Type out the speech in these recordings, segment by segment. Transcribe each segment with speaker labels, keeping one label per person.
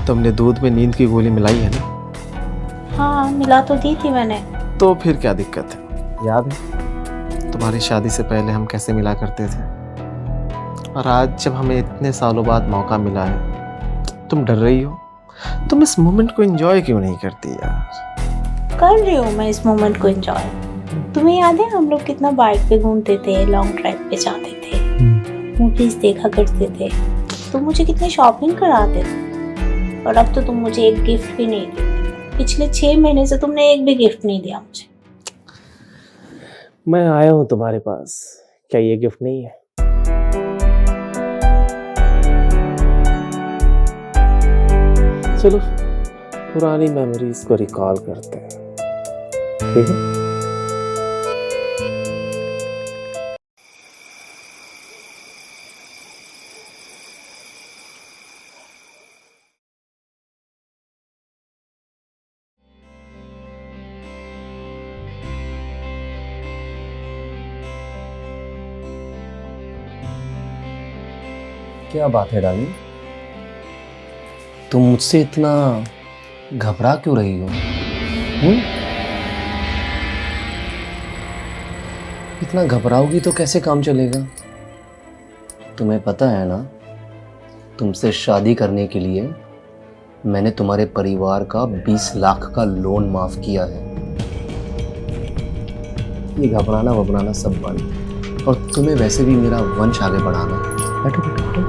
Speaker 1: तुमने दूध में नींद की गोली मिलाई है ना?
Speaker 2: हाँ, मिला तो दी थी मैंने।
Speaker 1: तो फिर क्या दिक्कत है? याद है तुम्हारी शादी से पहले हम कैसे मिला करते थे? और आज जब हमें इतने सालों बाद मौका मिला है, तुम डर रही हो? तुम इस मोमेंट को एंजॉय क्यों नहीं करती यार?
Speaker 2: कर रही हूँ मैं इस मोमेंट को एंजॉय। तुम्हें याद है हम लोग कितना बाइक पे घूमते थे, लॉन्ग ड्राइव पे जाते थे, मूवीज देखा करते थे, तुम मुझे कितनी शॉपिंग कराते थे। और अब तो तुम मुझे एक गिफ्ट भी नहीं देते। पिछले 6 महीने से तुमने एक भी गिफ्ट नहीं दिया मुझे।
Speaker 1: मैं आया हूँ तुम्हारे पास, क्या ये गिफ्ट नहीं है? चलो पुरानी मेमोरीज को रिकॉल करते हैं, ठीक है?
Speaker 3: क्या बात है डार्लिंग, तुम मुझसे इतना घबरा क्यों रही हो? इतना घबराओगी तो कैसे काम चलेगा? तुम्हें पता है ना, तुमसे शादी करने के लिए मैंने तुम्हारे परिवार का 20 लाख का लोन माफ किया है। ये घबराना वबराना सब बंद, और तुम्हें वैसे भी मेरा वंश आगे बढ़ाना है। बैठो बैठो बैठो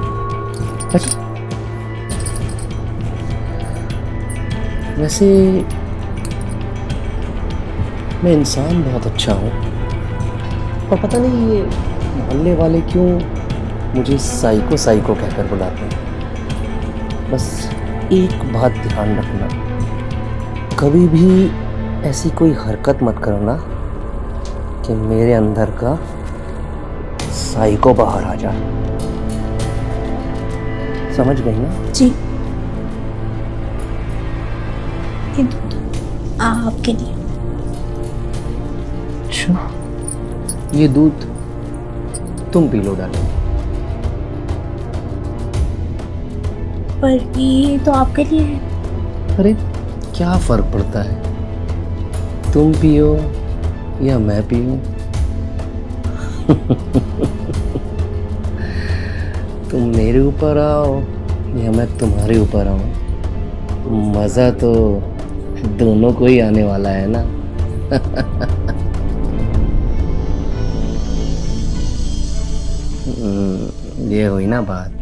Speaker 3: बैठो। वैसे मैं इंसान बहुत अच्छा हूँ, और पता नहीं ये मोहल्ले वाले क्यों मुझे साइको साइको कहकर बुलाते हैं। बस एक बात ध्यान रखना, कभी भी ऐसी कोई हरकत मत करना कि मेरे अंदर का साइको बाहर आ जाए। समझ गई ना?
Speaker 2: जी। ये दूध आपके लिए।
Speaker 3: अच्छा, ये दूध तुम पी लो डालो।
Speaker 2: पर ये तो आपके लिए है।
Speaker 3: अरे क्या फर्क पड़ता है, तुम पियो या मैं पीऊं? तुम मेरे ऊपर आओ या मैं तुम्हारे ऊपर आऊं, मजा तो दोनों को ही आने वाला है ना। ये हुई ना बात।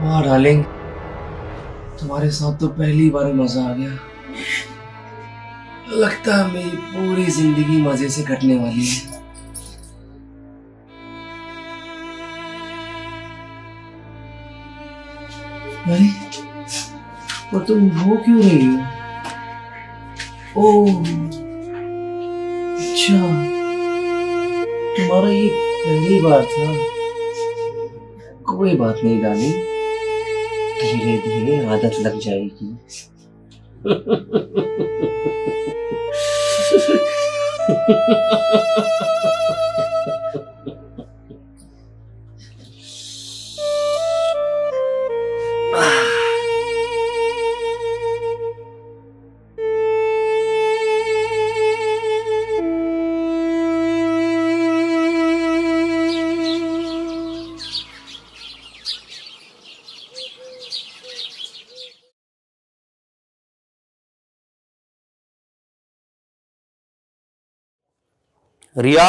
Speaker 3: वाह डार्लिंग, तुम्हारे साथ तो पहली बार मजा आ गया। लगता है मेरी पूरी जिंदगी मजे से कटने वाली है। अरे और तुम रो क्यों रही हो? ओह अच्छा, तुम्हारा ये पहली बार था। कोई बात नहीं डार्लिंग, धीरे धीरे आदत लग जाएगी। रिया,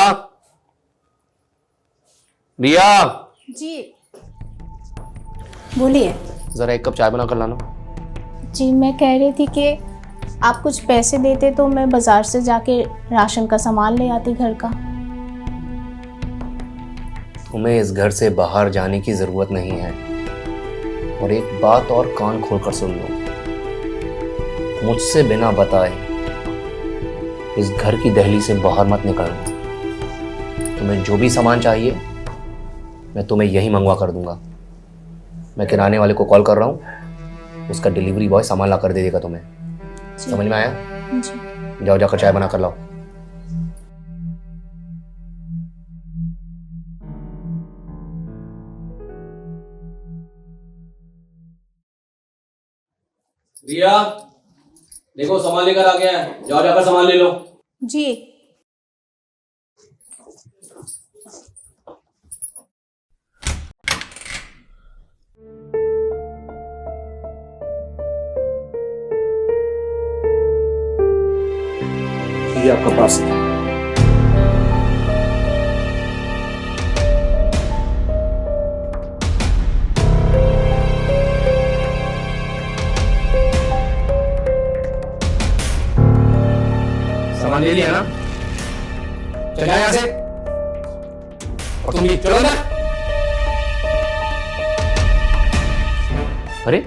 Speaker 3: रिया,
Speaker 2: जी बोलिए।
Speaker 3: ज़रा एक कप चाय बना कर लाना।
Speaker 2: जी मैं कह रही थी कि आप कुछ पैसे देते तो मैं बाजार से जाके राशन का सामान ले आती घर का।
Speaker 3: तुम्हें इस घर से बाहर जाने की ज़रूरत नहीं है। और एक बात और कान खोल कर सुन लो, मुझसे बिना बताए इस घर की दहली से बाहर मत निकलना। तुम्हें जो भी सामान चाहिए मैं तुम्हें यही मंगवा कर दूंगा। मैं किराने वाले को कॉल कर रहा हूँ, उसका डिलीवरी बॉय सामान ला कर दे देगा तुम्हें। समझ में आया?
Speaker 2: जी।
Speaker 3: जाओ जाकर चाय बना कर लाओ।
Speaker 4: रिया, देखो सामान लेकर आ गया है, जाओ जाकर सामान ले लो।
Speaker 2: जी।
Speaker 3: ये आपका पार्सल। सामान ले लिया ना? चल जाओ यहाँ से। और तुम ये चलो ना। अरे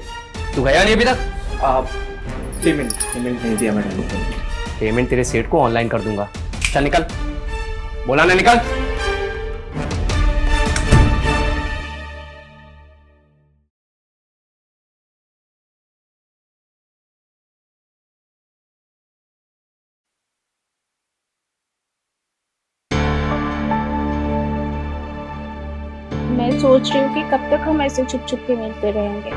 Speaker 3: तू गया नहीं अभी तक?
Speaker 1: आप पेमेंट नहीं दिया मैडम।
Speaker 3: पेमेंट तेरे सेठ को ऑनलाइन कर दूंगा। चल निकल, बोला ना निकल।
Speaker 2: मैं सोच रही हूँ कि कब तक हम ऐसे छुप छुप के मिलते रहेंगे।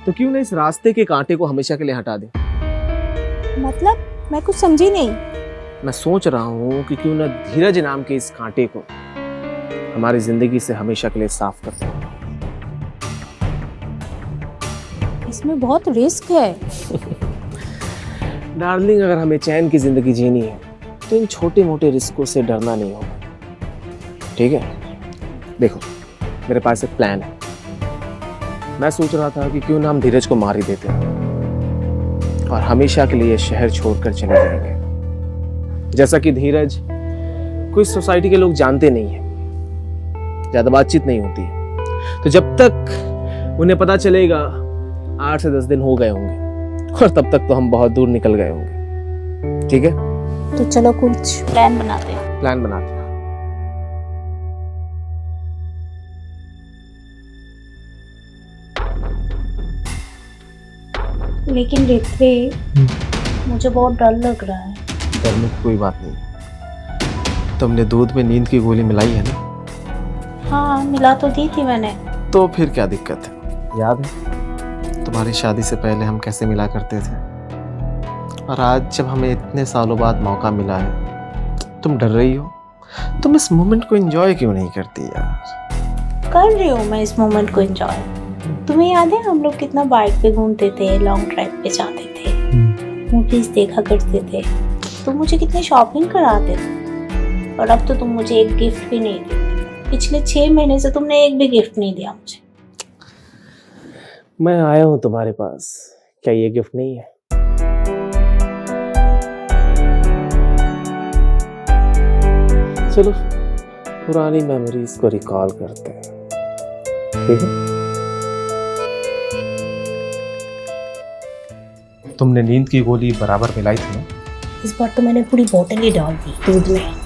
Speaker 1: तो क्यों ना इस रास्ते के कांटे को हमेशा के लिए हटा दें।
Speaker 2: मतलब मैं कुछ समझी नहीं।
Speaker 1: मैं सोच रहा हूँ कि क्यों ना धीरज नाम के इस कांटे को हमारी जिंदगी से हमेशा के लिए साफ कर दें।
Speaker 2: इसमें बहुत रिस्क है।
Speaker 1: डार्लिंग, अगर हमें चैन की जिंदगी जीनी है तो इन छोटे मोटे रिस्कों से डरना नहीं होगा। ठीक है, देखो मेरे पास एक प्लान है। मैं सोच रहा था कि क्यों ना हम धीरज को मार ही देते हैं और हमेशा के लिए शहर छोड़कर चले जाएंगे। जैसा कि धीरज कोई सोसाइटी के लोग जानते नहीं है, ज्यादा बातचीत नहीं होती है, तो जब तक उन्हें पता चलेगा 8 से 10 दिन हो गए होंगे और तब तक तो हम बहुत दूर निकल गए होंगे। ठीक है,
Speaker 2: तो चलो कुछ प्लान बनाते हैं।
Speaker 1: प्लान बनाते हैं।
Speaker 2: लेकिन ऋत्विक, मुझे बहुत डर लग रहा है।
Speaker 1: डरने की कोई बात नहीं। तुमने दूध में नींद की गोली मिलाई है ना?
Speaker 2: हाँ मिला तो दी थी मैंने।
Speaker 1: तो फिर क्या दिक्कत है? याद है तुम्हारी शादी से पहले हम कैसे मिला करते थे? और आज जब हमें इतने सालों बाद मौका मिला है, तुम डर रही हो। तुम इस मोमेंट को एंजॉय क्यों नहीं करती यार?
Speaker 2: कर रही हूँ मैं इस मोमेंट को एंजॉय। तुम्हें याद है हम लोग कितना बाइक पे घूमते थे, लॉन्ग ड्राइव पे जाते थे, मूवीज देखा करते थे, तुम मुझे कितनी शॉपिंग कराते थे। और अब तो तुम मुझे एक गिफ्ट भी नहीं देते। पिछले 6 महीने से तुमने एक भी गिफ्ट नहीं दिया मुझे।
Speaker 1: मैं आया हूँ तुम्हारे पास, क्या ये गिफ्ट नहीं है? चलो पुरानी मेमोरीज को रिकॉल करते हैं। ठीक है, तुमने नींद की गोली बराबर मिलाई थी ना?
Speaker 2: इस बार तो मैंने पूरी बोतल ही डाल दी दूध में।